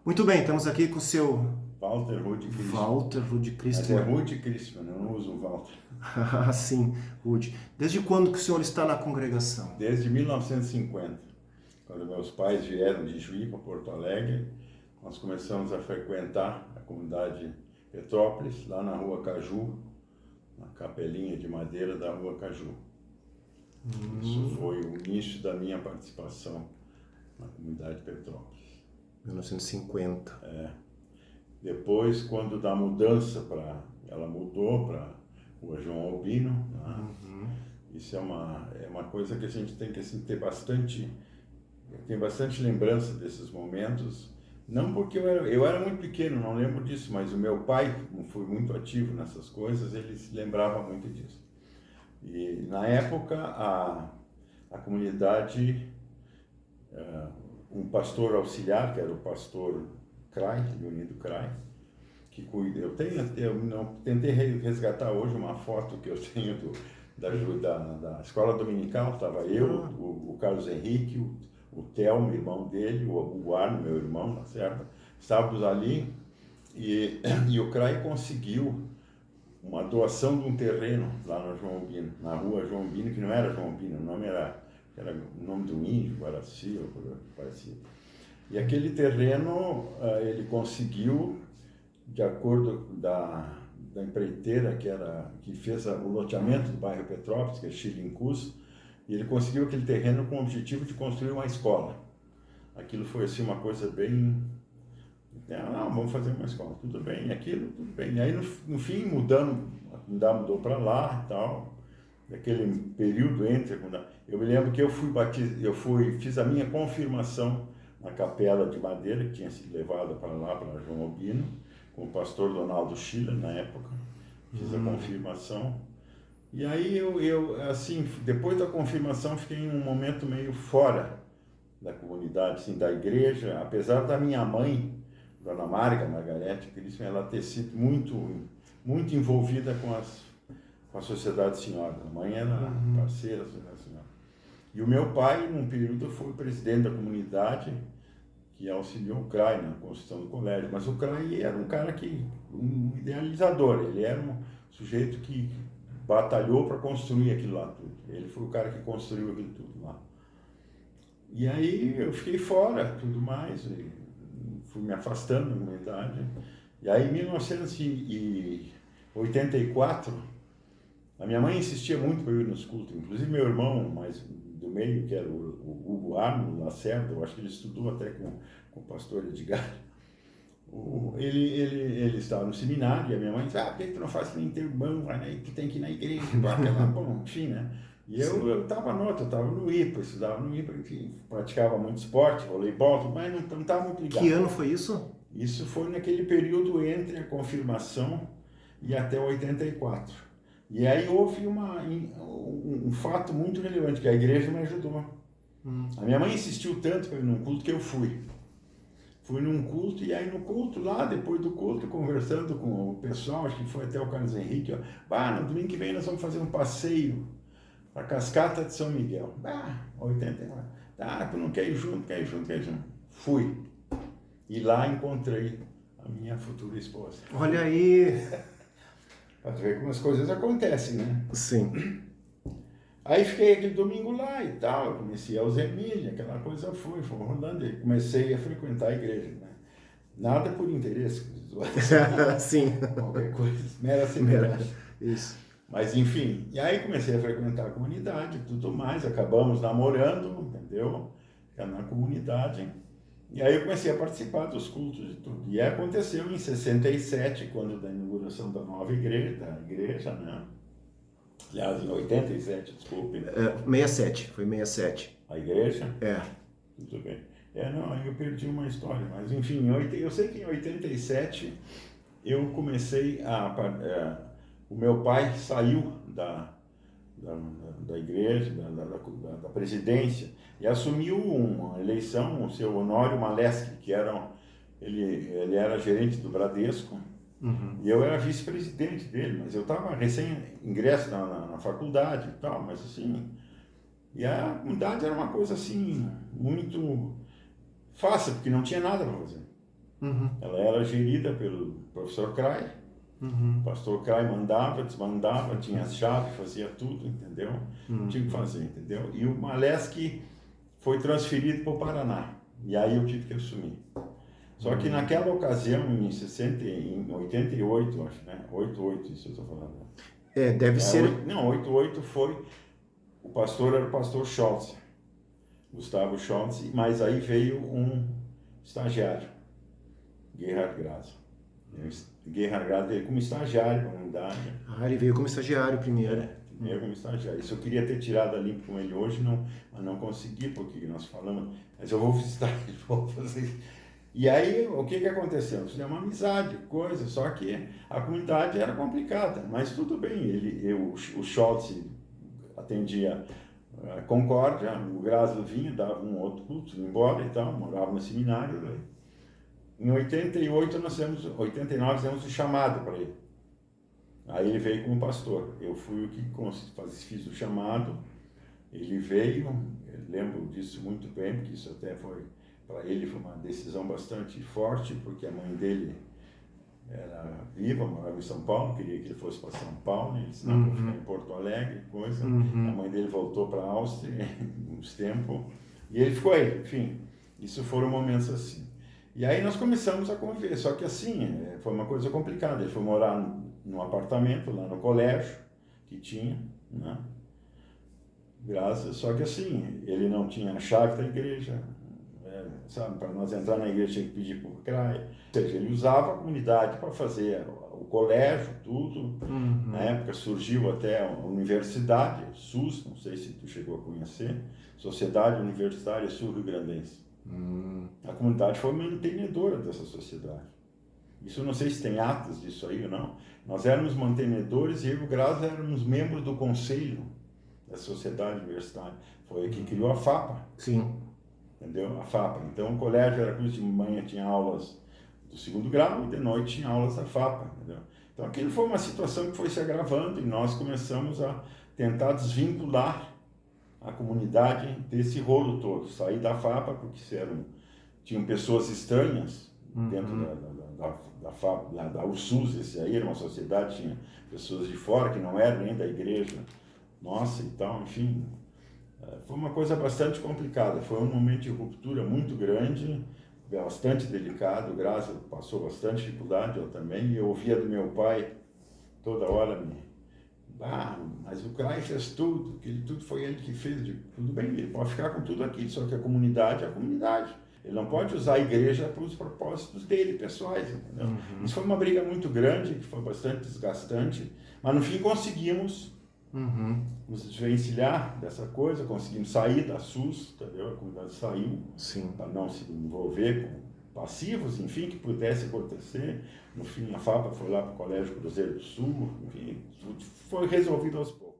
Muito bem, estamos aqui com o seu Walter Rude Christmann. Walter Rude Mas é Christmann. Rude Christmann, eu não uso Walter. Ah, sim, Rude. Desde quando que o senhor está na congregação? Desde 1950, quando meus pais vieram de Juí para Porto Alegre, nós começamos a frequentar a comunidade Petrópolis, lá na Rua Caju, na capelinha de madeira da Rua Caju. Isso foi o início da minha participação na comunidade Petrópolis. 1950. Depois, quando da mudança ela mudou para Rua João Albino, né? Isso é uma coisa que a gente tem que assim, ter bastante, tem bastante lembrança desses momentos. Não porque eu era muito pequeno, não lembro disso, mas o meu pai, como foi muito ativo nessas coisas, ele se lembrava muito disso. E na época a comunidade, um pastor auxiliar, que era o pastor Crai, Leonido Crai, que cuida. Eu não tentei resgatar hoje uma foto que eu tenho da escola dominical. Estava eu, o Carlos Henrique, o Telmo, irmão dele, o Arno, meu irmão, tá certo? Estávamos ali e o Crai conseguiu uma doação de um terreno lá no João Albino, na rua João Albino, que não era João Albino, o nome era o nome do índio, Guaraci, ou coisa parecida. E aquele terreno ele conseguiu, de acordo da empreiteira que fez o loteamento do bairro Petrópolis, que é Chilincus, e ele conseguiu aquele terreno com o objetivo de construir uma escola. Aquilo foi assim uma coisa bem... Não, vamos fazer uma escola, tudo bem, aquilo, tudo bem. E aí no fim a comunidade mudou para lá e tal, naquele período entre a comunidade. Eu me lembro que fiz a minha confirmação na capela de madeira, que tinha sido levada para lá, para João Albino, com o pastor Donaldo Schiller, na época. Fiz a confirmação. E aí assim, depois da confirmação, fiquei em um momento meio fora da comunidade, assim, da igreja, apesar da minha mãe, Dona Margarete Christmann, ela ter sido muito envolvida com a Sociedade Senhora. A mãe era parceira da Sociedade Senhora. E o meu pai, num período, foi presidente da comunidade, que auxiliou o CRAI na construção do colégio. Mas o CRAI era um cara um idealizador, ele era um sujeito que batalhou para construir aquilo lá tudo. Ele foi o cara que construiu aquilo tudo lá. E aí eu fiquei fora, tudo mais, fui me afastando da comunidade. E aí em 1984, a minha mãe insistia muito para eu ir nos cultos, inclusive meu irmão, mais do meio, que era o Hugo Arno Lacerda, eu acho que ele estudou até com o pastor Edgar. Ele estava no seminário e a minha mãe disse, por que tu não faz que nem teu irmão, que tem que ir na igreja, bom, enfim, né? E eu estava no IPA, estudava no IPA, enfim, praticava muito esporte, voleibol, mas não estava muito ligado. Que ano foi isso? Isso foi naquele período entre a confirmação e até 84. E aí houve um fato muito relevante, que a igreja me ajudou. A minha mãe insistiu tanto para ir num culto que eu fui. Fui num culto, e aí no culto lá, depois do culto, conversando com o pessoal, acho que foi até o Carlos Henrique, no domingo que vem nós vamos fazer um passeio para a Cascata de São Miguel. 89. Tu não quer ir junto, quer ir junto. Fui. E lá encontrei a minha futura esposa. Olha aí. Para ver como as coisas acontecem, né? Sim. Aí fiquei aquele domingo lá e tal, eu conheci a Alzemília, aquela coisa foi rolando, e comecei a frequentar a igreja, né? Nada por interesse, Sim. qualquer coisa, mera semelhança. Isso. Mas enfim, e aí comecei a frequentar a comunidade e tudo mais, acabamos namorando, entendeu? Na comunidade. E aí eu comecei a participar dos cultos e tudo. E aconteceu em 67, quando da inauguração da nova igreja, né? Aliás, em 87, desculpe. 67, foi 67. A igreja? Tudo bem. Não, eu perdi uma história, mas enfim, eu sei que em 87 eu comecei o meu pai saiu da igreja, da presidência, e assumiu uma eleição, o seu Honório Maleschi, que ele era gerente do Bradesco, e eu era vice-presidente dele, mas eu estava recém-ingresso na faculdade e tal, mas assim, e a comunidade era uma coisa assim, muito fácil, porque não tinha nada para fazer. Uhum. Ela era gerida pelo professor Cray. Uhum. O pastor Cray mandava, desmandava, tinha as chaves, fazia tudo, entendeu? Uhum. Tinha que fazer, entendeu? E o Maleski foi transferido para o Paraná. E aí eu tive que assumir. Só que naquela ocasião, em 88, acho, né? 88, isso eu estou falando. Deve ser... Não, 88 foi... O pastor era o pastor Scholz, Gustavo Scholz, mas aí veio um estagiário, Gerhard Graça. Gerhard Graça veio como estagiário para a unidade. ele veio como estagiário primeiro. Veio como estagiário. Isso eu queria ter tirado a limpo com ele hoje, mas não consegui, porque nós falamos, mas eu vou visitar, vou fazer isso. E aí, o que aconteceu? Nós fizemos uma amizade, coisa, só que a comunidade era complicada, mas tudo bem. O Scholz atendia a Concórdia, o Graça vinha, dava um outro culto, ia embora e tal, morava no seminário. Né? Em 88, 89, fizemos o chamado para ele. Aí ele veio como pastor. Eu fui o que fiz o chamado, ele veio, eu lembro disso muito bem, porque isso até foi... Para ele foi uma decisão bastante forte, porque a mãe dele era viva, morava em São Paulo, queria que ele fosse para São Paulo, ele disse, não, vou ficar em Porto Alegre, coisa. A mãe dele voltou para a Áustria, uns tempos, e ele ficou aí, enfim. Isso foram momentos assim. E aí nós começamos a conviver, só que assim, foi uma coisa complicada. Ele foi morar num apartamento lá no colégio, que tinha, né? Só que assim, ele não tinha a chave da igreja, sabe, para nós entrar na igreja tinha que pedir para o CRAI. Ou seja, ele usava a comunidade para fazer o colégio, tudo. Na época surgiu até a universidade, SUS, não sei se tu chegou a conhecer, Sociedade Universitária Sul-Rio-Grandense. A comunidade foi mantenedora dessa sociedade. Isso eu não sei se tem atas disso aí ou não. Nós éramos mantenedores e eu e o Graça éramos membros do conselho da sociedade universitária. Foi que criou a FAPA. Sim. Entendeu? A FAPA. Então, o colégio Veracruz de manhã tinha aulas do 2º grau e de noite tinha aulas da FAPA. Entendeu? Então, aquilo foi uma situação que foi se agravando e nós começamos a tentar desvincular a comunidade desse rolo todo. Sair da FAPA, porque tinham pessoas estranhas dentro da FAPA, da USUS, esse aí era uma sociedade, tinha pessoas de fora que não eram nem da igreja nossa e tal, enfim... Foi uma coisa bastante complicada, foi um momento de ruptura muito grande, bastante delicado. O Graça passou bastante dificuldade, eu também, e eu ouvia do meu pai toda hora mas o Cray fez tudo, tudo foi ele que fez. Tudo bem, ele pode ficar com tudo aqui, só que a comunidade é a comunidade. Ele não pode usar a igreja para os propósitos dele, pessoais, entendeu? Isso foi uma briga muito grande, que foi bastante desgastante, mas no fim conseguimos nos desvencilhar dessa coisa, conseguimos sair da SUS, entendeu? A comunidade saiu para não se envolver com passivos, enfim, que pudesse acontecer. No fim, a FAPA foi lá para o Colégio Cruzeiro do Sul, enfim, foi resolvido aos poucos.